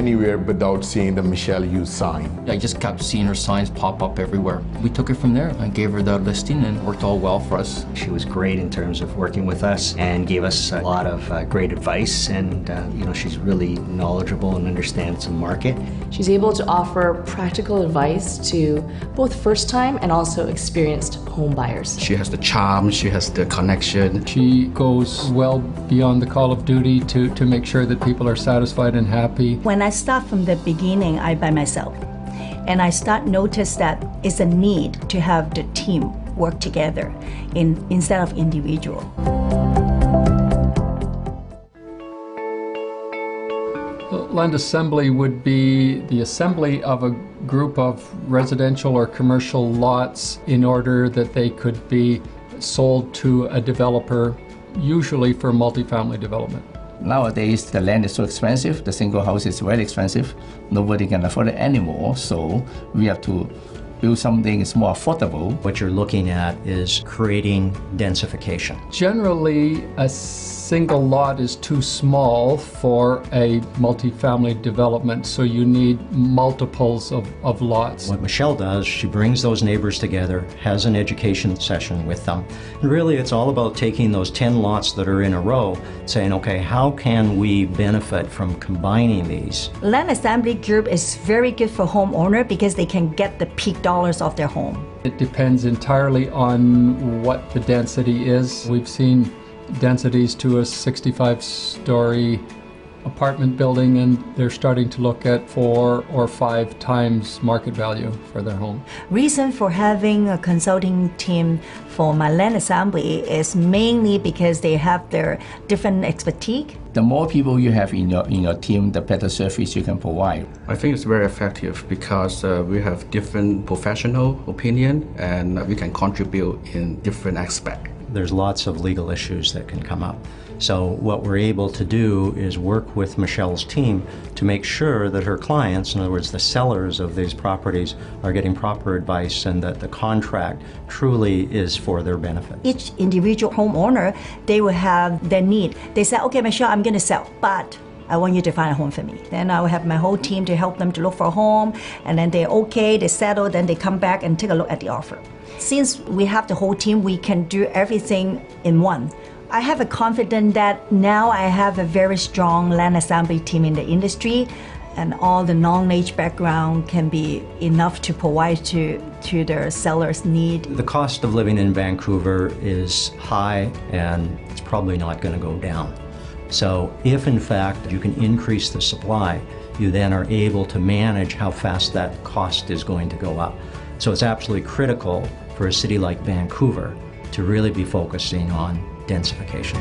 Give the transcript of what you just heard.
anywhere without seeing the Michelle Hughes sign. I just kept seeing her signs pop up everywhere. We took it from there. I gave her the listing and it worked all well for us. She was great in terms of working with us and gave us a lot of great advice, and she's really knowledgeable and understands the market. She's able to offer practical advice to both first-time and also experienced home buyers. She has the charm, she has the connection. She goes well beyond the call of duty to make sure that people are satisfied and happy. When I start from the beginning, I by myself. And I start notice that it's a need to have the team work together instead of individual. Land assembly would be the assembly of a group of residential or commercial lots in order that they could be sold to a developer, usually for multifamily development. Nowadays, the land is so expensive, the single house is very expensive, nobody can afford it anymore, so we have to build something that's more affordable. What you're looking at is creating densification. Generally, a single lot is too small for a multifamily development, so you need multiples of lots. What Michelle does, she brings those neighbors together, has an education session with them. And really, it's all about taking those 10 lots that are in a row, saying, okay, how can we benefit from combining these? Land assembly group is very good for homeowner because they can get the peak dollars of their home. It depends entirely on what the density is. We've seen densities to a 65-story apartment building, and they're starting to look at 4 or 5 times market value for their home. Reason for having a consulting team for my land assembly is mainly because they have their different expertise. The more people you have in your team, the better service you can provide. I think it's very effective because we have different professional opinion and we can contribute in different aspects. There's lots of legal issues that can come up. So what we're able to do is work with Michelle's team to make sure that her clients, in other words, the sellers of these properties, are getting proper advice and that the contract truly is for their benefit. Each individual homeowner, they will have their need. They say, okay, Michelle, I'm going to sell, but I want you to find a home for me. Then I will have my whole team to help them to look for a home, and then they're okay, they settle, then they come back and take a look at the offer. Since we have the whole team, we can do everything in one. I have a confidence that now I have a very strong land assembly team in the industry, and all the knowledge background can be enough to provide to their sellers' need. The cost of living in Vancouver is high, and it's probably not going to go down. So if in fact you can increase the supply, you then are able to manage how fast that cost is going to go up. So it's absolutely critical for a city like Vancouver to really be focusing on densification.